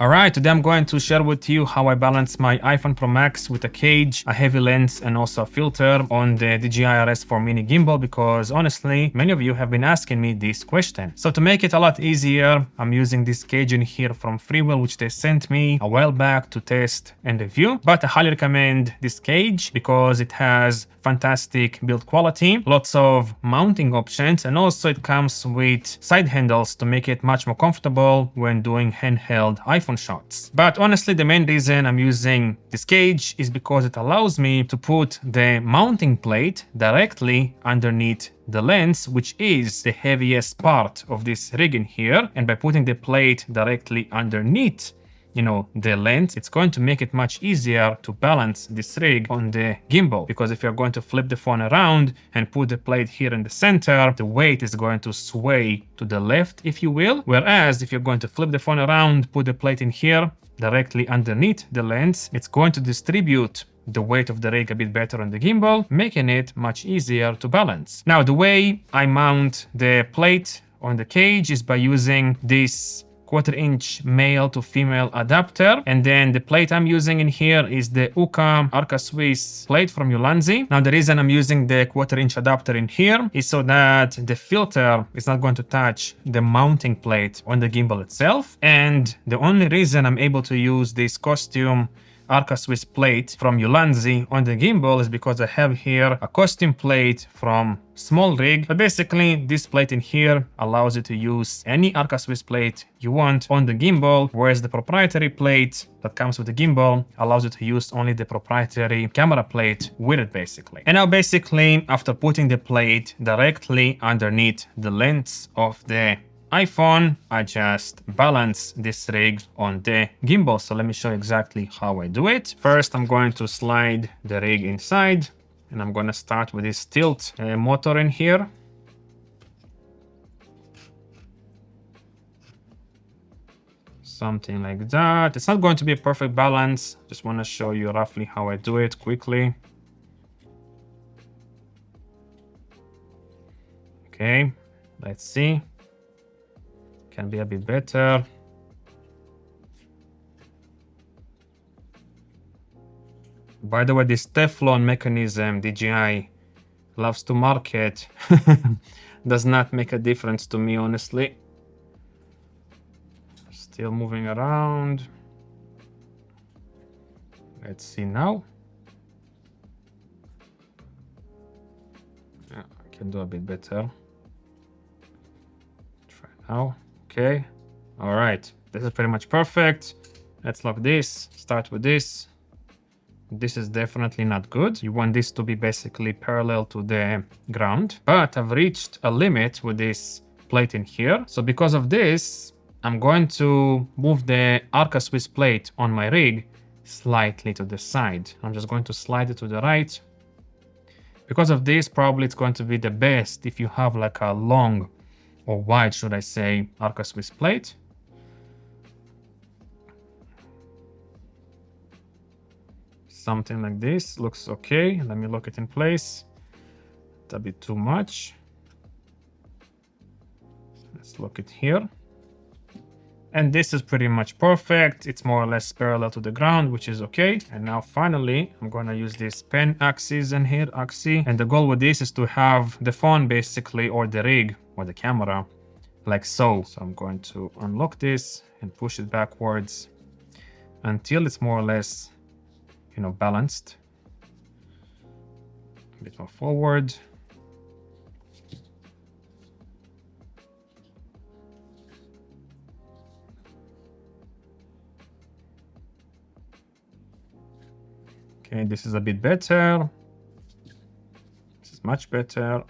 Alright, today I'm going to share with you how I balance my iPhone Pro Max with a cage, a heavy lens and also a filter on the DJI RS4 Mini gimbal, because honestly, many of you have been asking me this question. So to make it a lot easier, I'm using this cage in here from Freewell, which they sent me a while back to test and review. But I highly recommend this cage because it has fantastic build quality, lots of mounting options, and also it comes with side handles to make it much more comfortable when doing handheld iPhone shots. But honestly, the main reason I'm using this cage is because it allows me to put the mounting plate directly underneath the lens, which is the heaviest part of this rig in here. And by putting the plate directly underneath the lens, it's going to make it much easier to balance this rig on the gimbal, because if you're going to flip the phone around and put the plate here in the center, the weight is going to sway to the left, if you will. Whereas if you're going to flip the phone around, put the plate in here directly underneath the lens, it's going to distribute the weight of the rig a bit better on the gimbal, making it much easier to balance. Now, the way I mount the plate on the cage is by using this 1/4-inch male to female adapter, and then the plate I'm using in here is the Uka Arca Swiss plate from Ulanzi. Now the reason I'm using the 1/4-inch adapter in here is so that the filter is not going to touch the mounting plate on the gimbal itself, and the only reason I'm able to use this costume Arca Swiss plate from Ulanzi on the gimbal is because I have here a costume plate from Small Rig. But basically, this plate in here allows you to use any Arca Swiss plate you want on the gimbal, whereas the proprietary plate that comes with the gimbal allows you to use only the proprietary camera plate with it, basically. And now basically, after putting the plate directly underneath the lens of the iPhone, I just balance this rig on the gimbal. So let me show you exactly how I do it. First, I'm going to slide the rig inside, and I'm going to start with this tilt motor in here. Something like that. It's not going to be a perfect balance. Just want to show you roughly how I do it quickly. Okay, let's see. Can be a bit better. By the way, this Teflon mechanism DJI loves to market does not make a difference to me, honestly. Still moving around. Let's see now. Yeah, I can do a bit better. Try now. Okay, all right, this is pretty much perfect. Let's lock this, start with this. This is definitely not good. You want this to be basically parallel to the ground, but I've reached a limit with this plate in here. So because of this, I'm going to move the Arca Swiss plate on my rig slightly to the side. I'm just going to slide it to the right. Because of this, probably it's going to be the best if you have like a long, or wide, should I say, Arca Swiss plate. Something like this looks okay. Let me lock it in place. It's a bit too much. Let's lock it here. And this is pretty much perfect. It's more or less parallel to the ground, which is okay. And now finally, I'm going to use this pen axis in here, axis. And the goal with this is to have the phone basically, or the rig, or the camera, like so. So I'm going to unlock this and push it backwards until it's more or less, balanced. A bit more forward. Okay, this is a bit better. This is much better.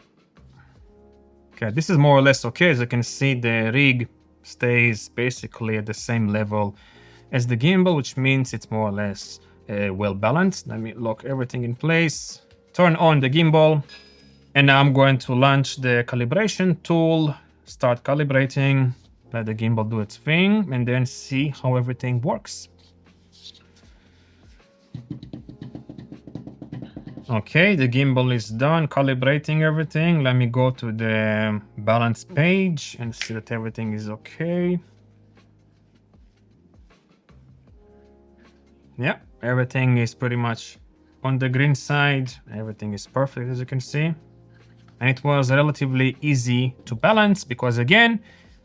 Okay, this is more or less okay. As you can see, the rig stays basically at the same level as the gimbal, which means it's more or less well balanced. Let me lock everything in place, turn on the gimbal, and now I'm going to launch the calibration tool, start calibrating, let the gimbal do its thing, and then see how everything works. Okay, the gimbal is done calibrating everything. Let me go to the balance page and see that everything is okay. Yeah, everything is pretty much on the green side. Everything is perfect, as you can see. And it was relatively easy to balance because, again,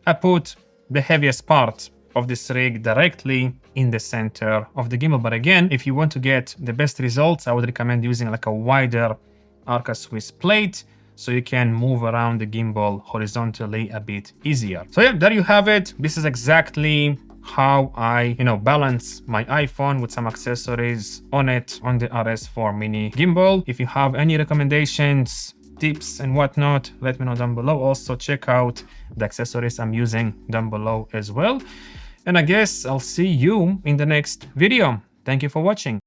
I put the heaviest part of this rig directly in the center of the gimbal. But again, if you want to get the best results, I would recommend using like a wider Arca Swiss plate so you can move around the gimbal horizontally a bit easier. So yeah, there you have it. This is exactly how I, balance my iPhone with some accessories on it on the RS4 Mini gimbal. If you have any recommendations, tips and whatnot, let me know down below. Also check out the accessories I'm using down below as well. And I guess I'll see you in the next video. Thank you for watching.